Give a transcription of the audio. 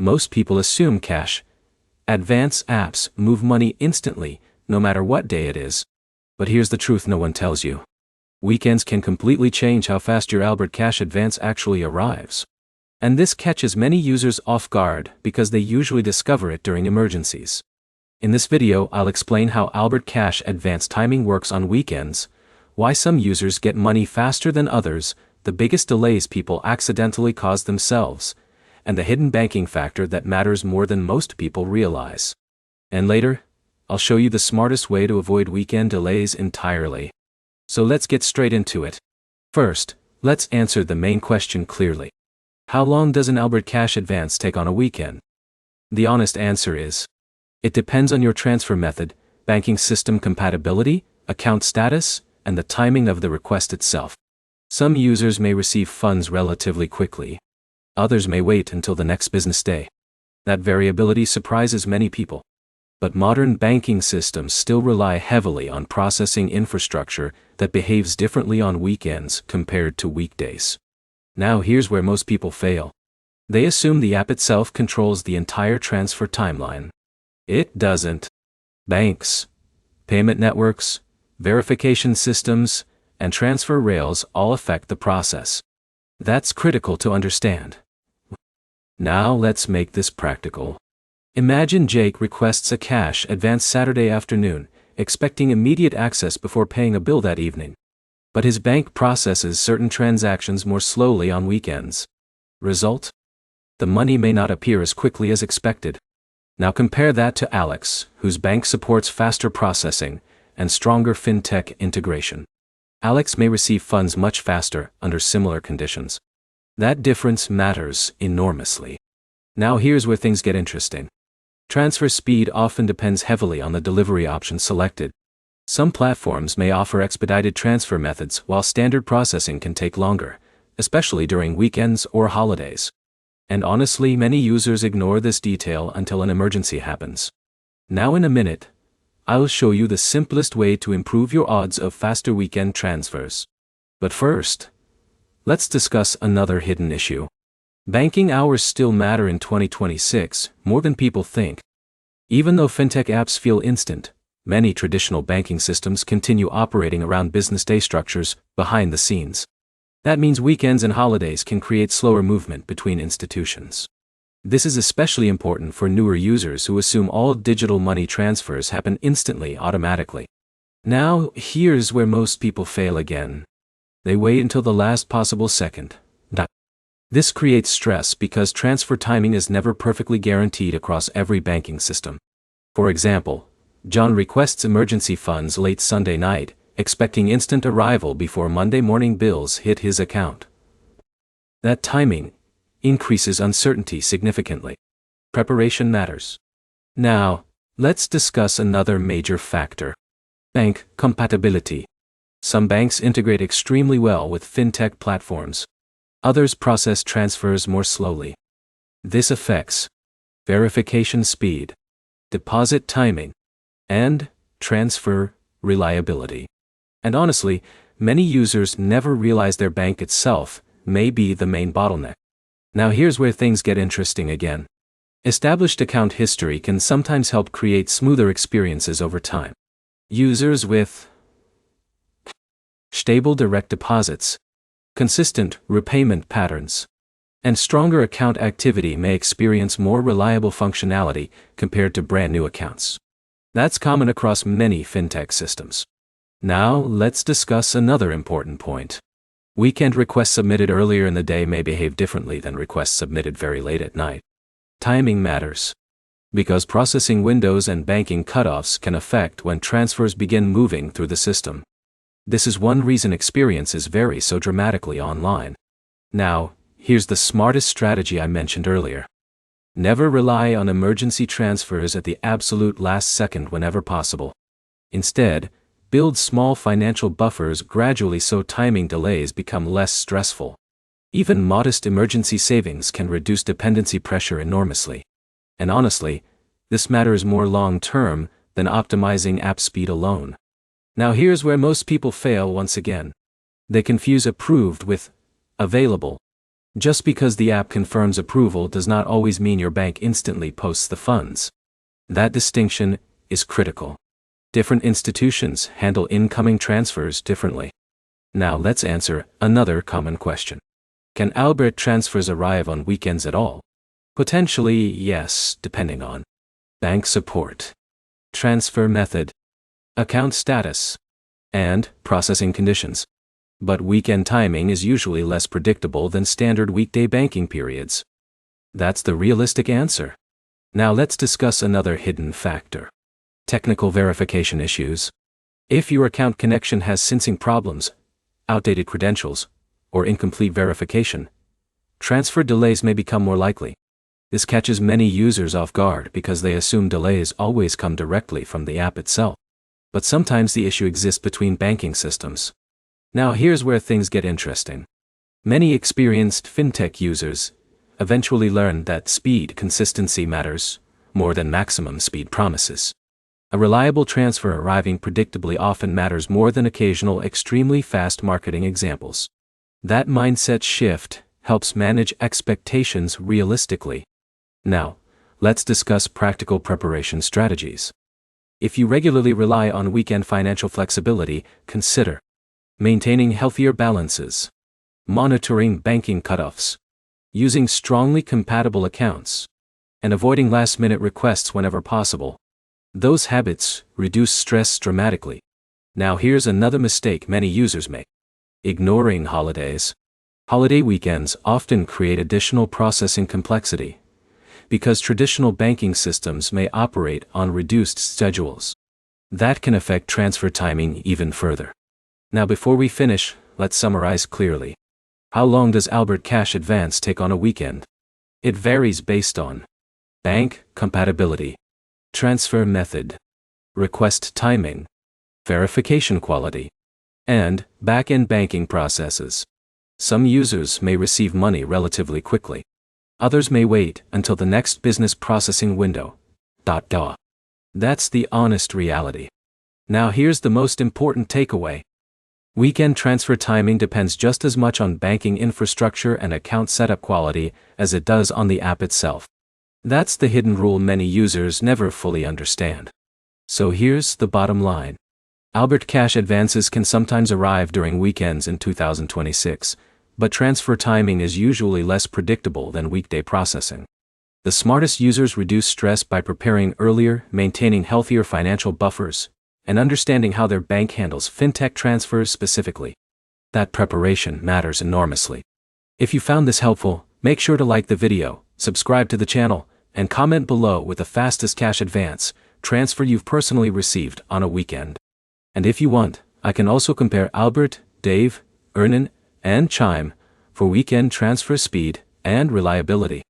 Most people assume cash advance apps move money instantly, no matter what day it is. But here's the truth no one tells you. Weekends can completely change how fast your Albert Cash advance actually arrives. And this catches many users off guard because they usually discover it during emergencies. In this video, I'll explain how Albert Cash advance timing works on weekends, why some users get money faster than others, the biggest delays people accidentally cause themselves, and the hidden banking factor that matters more than most people realize. And later, I'll show you the smartest way to avoid weekend delays entirely. So let's get straight into it. First, let's answer the main question clearly. How long does an Albert Cash advance take on a weekend? The honest answer is, it depends on your transfer method, banking system compatibility, account status, and the timing of the request itself. Some users may receive funds relatively quickly. Others may wait until the next business day. That variability surprises many people. But modern banking systems still rely heavily on processing infrastructure that behaves differently on weekends compared to weekdays. Now here's where most people fail. They assume the app itself controls the entire transfer timeline. It doesn't. Banks, payment networks, verification systems, and transfer rails all affect the process. That's critical to understand. Now let's make this practical. Imagine Jake requests a cash advance Saturday afternoon, expecting immediate access before paying a bill that evening. But his bank processes certain transactions more slowly on weekends. Result? The money may not appear as quickly as expected. Now compare that to Alex, whose bank supports faster processing and stronger fintech integration. Alex may receive funds much faster under similar conditions. That difference matters enormously. Now here's where things get interesting. Transfer speed often depends heavily on the delivery option selected. Some platforms may offer expedited transfer methods while standard processing can take longer, especially during weekends or holidays. And honestly, many users ignore this detail until an emergency happens. Now in a minute, I'll show you the simplest way to improve your odds of faster weekend transfers. But first, let's discuss another hidden issue. Banking hours still matter in 2026, more than people think. Even though fintech apps feel instant, many traditional banking systems continue operating around business day structures behind the scenes. That means weekends and holidays can create slower movement between institutions. This is especially important for newer users who assume all digital money transfers happen instantly automatically. Now, here's where most people fail again. They wait until the last possible second. This creates stress because transfer timing is never perfectly guaranteed across every banking system. For example, John requests emergency funds late Sunday night, expecting instant arrival before Monday morning bills hit his account. That timing increases uncertainty significantly. Preparation matters. Now, let's discuss another major factor. Bank compatibility. Some banks integrate extremely well with fintech platforms. Others process transfers more slowly. This affects verification speed, deposit timing, and transfer reliability. And honestly, many users never realize their bank itself may be the main bottleneck. Now here's where things get interesting again. Established account history can sometimes help create smoother experiences over time. Users with stable direct deposits, consistent repayment patterns, and stronger account activity may experience more reliable functionality compared to brand new accounts. That's common across many fintech systems. Now let's discuss another important point. Weekend requests submitted earlier in the day may behave differently than requests submitted very late at night. Timing matters, because processing windows and banking cutoffs can affect when transfers begin moving through the system. This is one reason experiences vary so dramatically online. Now, here's the smartest strategy I mentioned earlier. Never rely on emergency transfers at the absolute last second whenever possible. Instead, build small financial buffers gradually so timing delays become less stressful. Even modest emergency savings can reduce dependency pressure enormously. And honestly, this matters more long-term than optimizing app speed alone. Now here's where most people fail once again. They confuse approved with available. Just because the app confirms approval does not always mean your bank instantly posts the funds. That distinction is critical. Different institutions handle incoming transfers differently. Now let's answer another common question. Can Albert transfers arrive on weekends at all? Potentially, yes, depending on bank support, transfer method, account status, and processing conditions. But weekend timing is usually less predictable than standard weekday banking periods. That's the realistic answer. Now let's discuss another hidden factor. Technical verification issues. If your account connection has syncing problems, outdated credentials, or incomplete verification, transfer delays may become more likely. This catches many users off guard because they assume delays always come directly from the app itself. But sometimes the issue exists between banking systems. Now here's where things get interesting. Many experienced fintech users eventually learn that speed consistency matters more than maximum speed promises. A reliable transfer arriving predictably often matters more than occasional extremely fast marketing examples. That mindset shift helps manage expectations realistically. Now, let's discuss practical preparation strategies. If you regularly rely on weekend financial flexibility, consider maintaining healthier balances, monitoring banking cutoffs, using strongly compatible accounts, and avoiding last-minute requests whenever possible. Those habits reduce stress dramatically. Now here's another mistake many users make: ignoring holidays. Holiday weekends often create additional processing complexity because traditional banking systems may operate on reduced schedules. That can affect transfer timing even further. Now before we finish, let's summarize clearly. How long does Albert Cash Advance take on a weekend? It varies based on bank compatibility, transfer method, request timing, verification quality, and back-end banking processes. Some users may receive money relatively quickly. Others may wait until the next business processing window. That's the honest reality. Now here's the most important takeaway. Weekend transfer timing depends just as much on banking infrastructure and account setup quality as it does on the app itself. That's the hidden rule many users never fully understand. So here's the bottom line. Albert Cash advances can sometimes arrive during weekends in 2026, but transfer timing is usually less predictable than weekday processing. The smartest users reduce stress by preparing earlier, maintaining healthier financial buffers, and understanding how their bank handles fintech transfers specifically. That preparation matters enormously. If you found this helpful, make sure to like the video, subscribe to the channel, and comment below with the fastest cash advance transfer you've personally received on a weekend. And if you want, I can also compare Albert, Dave, Earnin, and Chime for weekend transfer speed and reliability.